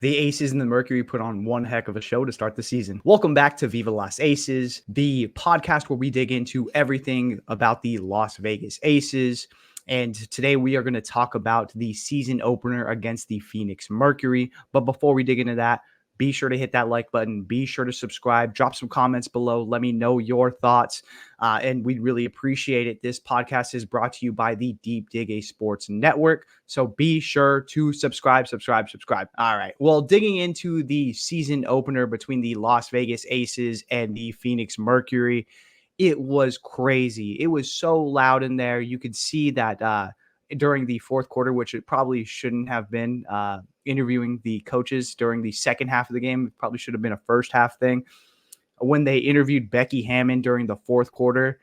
The Aces and the Mercury put on one heck of a show to start the season. Welcome back to Viva Las Aces, the podcast where we dig into everything about the Las Vegas Aces. And today we are going to talk about the season opener against the Phoenix Mercury. But before we dig into that, be sure to hit that like button. Be sure to subscribe. Drop some comments below. Let me know your thoughts. And we'd really appreciate it. This podcast is brought to you by the Deep Dig A Sports Network. So be sure to subscribe. All right. Well, digging into the season opener between the Las Vegas Aces and the Phoenix Mercury, it was crazy. It was so loud in there. You could see that during the fourth quarter, which it probably shouldn't have been, interviewing the coaches during the second half of the game. It probably should have been a first half thing. When they interviewed Becky Hammon during the fourth quarter,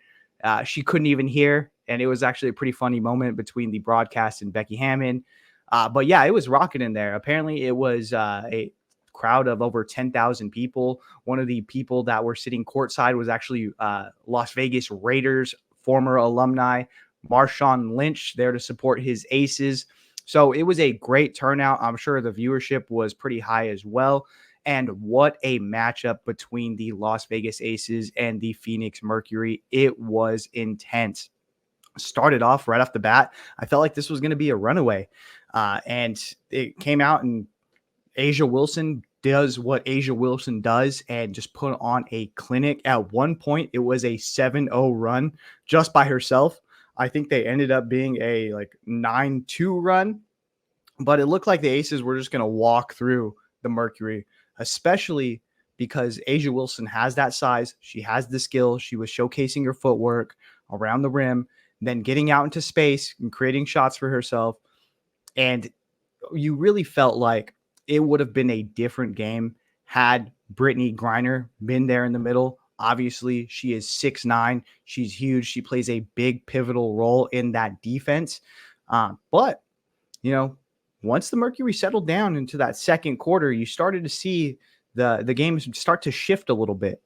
she couldn't even hear. And it was actually a pretty funny moment between the broadcast and Becky Hammon. But yeah, it was rocking in there. Apparently it was a crowd of over 10,000 people. One of the people that were sitting courtside was actually Las Vegas Raiders former alumni Marshawn Lynch, there to support his Aces. So it was a great turnout. I'm sure the viewership was pretty high as well. And what a matchup between the Las Vegas Aces and the Phoenix Mercury. It was intense. Started off right off the bat, I felt like this was going to be a runaway. And it came out, and A'ja Wilson does what A'ja Wilson does and just put on a clinic. At one point, it was a 7-0 run just by herself. I think they ended up being a 9-2 run, but it looked like the Aces were just going to walk through the Mercury, especially because A'ja Wilson has that size. She has the skill. She was showcasing her footwork around the rim, then getting out into space and creating shots for herself. And you really felt like it would have been a different game had Brittney Griner been there in the middle. Obviously, she is 6'9". She's huge. She plays a big pivotal role in that defense. But, once the Mercury settled down into that second quarter, you started to see the game start to shift a little bit.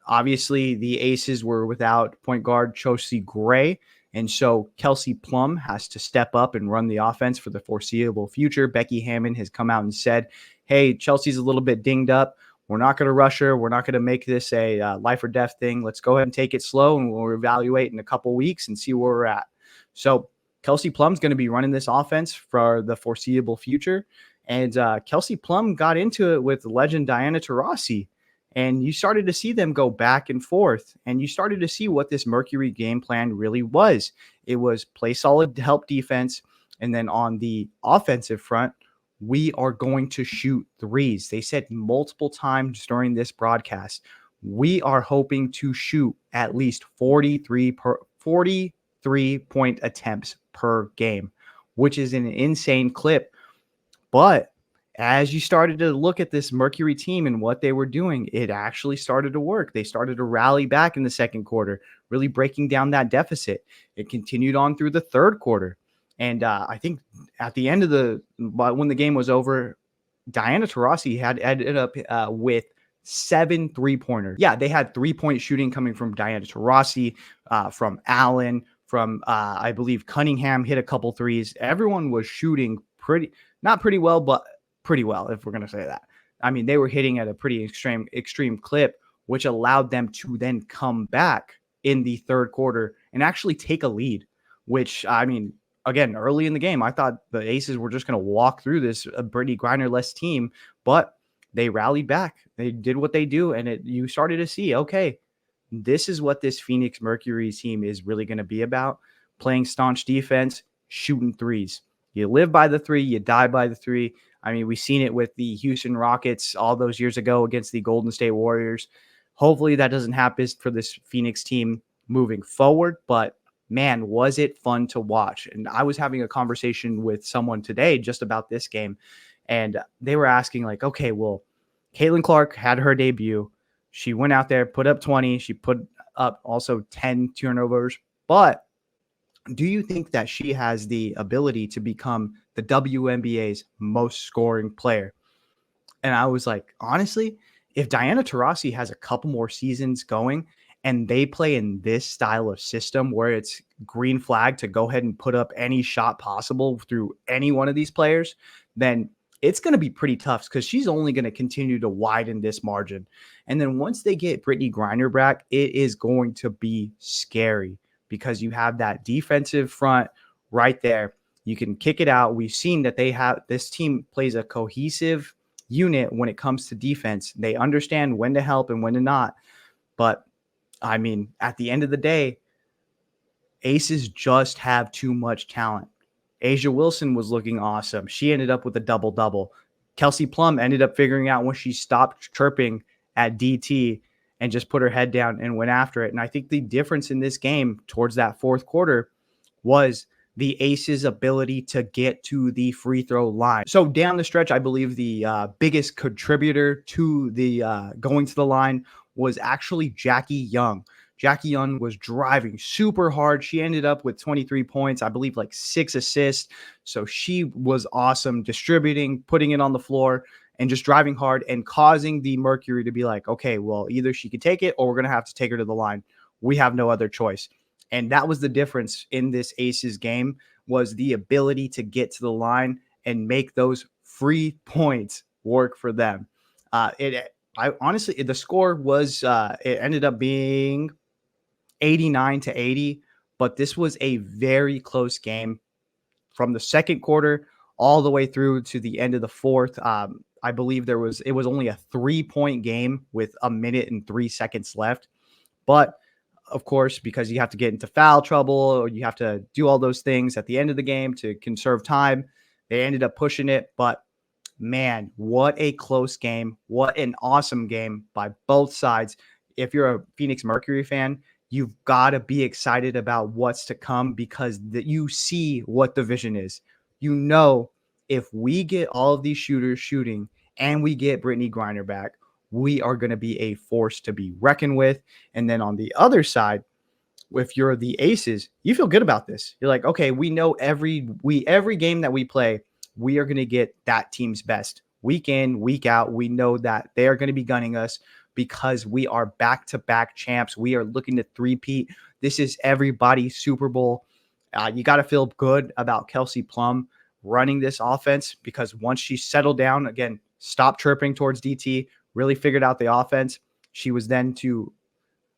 Obviously, the Aces were without point guard Chelsea Gray, and so Kelsey Plum has to step up and run the offense for the foreseeable future. Becky Hammon has come out and said, hey, Chelsea's a little bit dinged up. We're not going to rush her. We're not going to make this a life or death thing. Let's go ahead and take it slow, and we'll evaluate in a couple weeks and see where we're at. So Kelsey Plum's going to be running this offense for the foreseeable future. And Kelsey Plum got into it with legend Diana Taurasi. And you started to see them go back and forth. And you started to see what this Mercury game plan really was. It was play solid, help defense. And then on the offensive front, we are going to shoot threes. They said multiple times during this broadcast, we are hoping to shoot at least 43 point attempts per game, which is an insane clip. But as you started to look at this Mercury team and what they were doing, it actually started to work. They started to rally back in the second quarter, really breaking down that deficit. It continued on through the third quarter. And I think at the end of when the game was over, Diana Taurasi had ended up with 7 3-pointers. Yeah, they had 3-point shooting coming from Diana Taurasi, from Allen, from I believe Cunningham hit a couple threes. Everyone was shooting not pretty well, but pretty well, if we're going to say that. I mean, they were hitting at a pretty extreme clip, which allowed them to then come back in the third quarter and actually take a lead, which, I mean, again, early in the game, I thought the Aces were just going to walk through this Brittney Griner-less team, but they rallied back. They did what they do, and you started to see, okay, this is what this Phoenix Mercury team is really going to be about, playing staunch defense, shooting threes. You live by the three, you die by the three. I mean, we've seen it with the Houston Rockets all those years ago against the Golden State Warriors. Hopefully that doesn't happen for this Phoenix team moving forward, but man, was it fun to watch. And I was having a conversation with someone today just about this game, and they were asking like, okay, well, Caitlin Clark had her debut. She went out there, put up 20. She put up also 10 turnovers. But do you think that she has the ability to become the WNBA's most scoring player? And I was like, honestly, if Diana Taurasi has a couple more seasons going and they play in this style of system where it's green flag to go ahead and put up any shot possible through any one of these players, then it's going to be pretty tough because she's only going to continue to widen this margin. And then once they get Brittney Griner back, it is going to be scary because you have that defensive front right there. You can kick it out. We've seen that this team plays a cohesive unit when it comes to defense. They understand when to help and when to not. But I mean, at the end of the day, Aces just have too much talent. A'ja Wilson was looking awesome. She ended up with a double-double. Kelsey Plum ended up figuring out when she stopped chirping at DT and just put her head down and went after it. And I think the difference in this game towards that fourth quarter was the Aces' ability to get to the free throw line. So down the stretch, I believe the biggest contributor to the going to the line was actually Jackie Young. Jackie Young was driving super hard. She ended up with 23 points, I believe like 6 assists. So she was awesome, distributing, putting it on the floor, and just driving hard and causing the Mercury to be like, okay, well, either she could take it or we're going to have to take her to the line. We have no other choice. And that was the difference in this Aces game, was the ability to get to the line and make those free points work for them. I honestly, the score was, it ended up being 89-80, but this was a very close game from the second quarter all the way through to the end of the fourth. I believe it was only a 3-point game with 1 minute and 3 seconds left. But of course, because you have to get into foul trouble or you have to do all those things at the end of the game to conserve time, they ended up pushing it. But man, what a close game. What an awesome game by both sides. If you're a Phoenix Mercury fan, you've got to be excited about what's to come because you see what the vision is. You know, if we get all of these shooters shooting and we get Brittney Griner back, we are going to be a force to be reckoned with. And then on the other side, if you're the Aces, you feel good about this. You're like, okay, we know every game that we play, we are going to get that team's best week in, week out. We know that they are going to be gunning us because we are back-to-back champs. We are looking to three-peat. This is everybody's Super Bowl. You got to feel good about Kelsey Plum running this offense because once she settled down, again, stopped chirping towards DT, really figured out the offense. She was then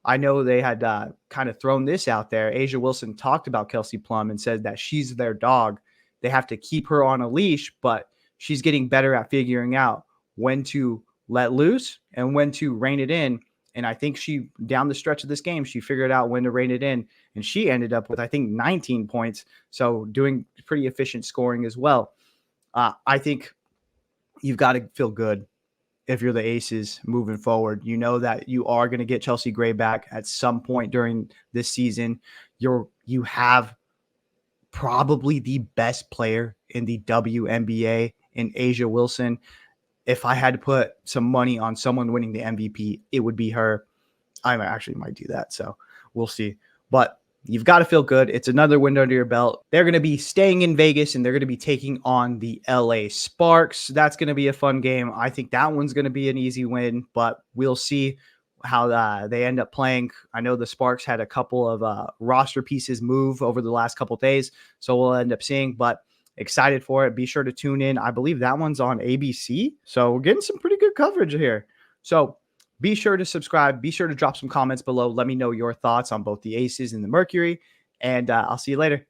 I know they had kind of thrown this out there. A'ja Wilson talked about Kelsey Plum and said that she's their dog. They have to keep her on a leash, but she's getting better at figuring out when to let loose and when to rein it in. And I think down the stretch of this game, she figured out when to rein it in. And she ended up with, I think, 19 points. So doing pretty efficient scoring as well. I think you've got to feel good if you're the Aces moving forward. You know that you are going to get Chelsea Gray back at some point during this season. You have probably the best player in the WNBA in A'ja Wilson. If I had to put some money on someone winning the MVP, it would be her. I actually might do that, so we'll see. But you've got to feel good. It's another win under your belt. They're going to be staying in Vegas, and they're going to be taking on the LA Sparks. That's going to be a fun game. I think that one's going to be an easy win, but we'll see how they end up playing. I know the Sparks had a couple of roster pieces move over the last couple of days, so we'll end up seeing. But excited for it. Be sure to tune in. I believe that one's on ABC, so we're getting some pretty good coverage here. So be sure to subscribe. Be sure to drop some comments below. Let me know your thoughts on both the Aces and the Mercury, and I'll see you later.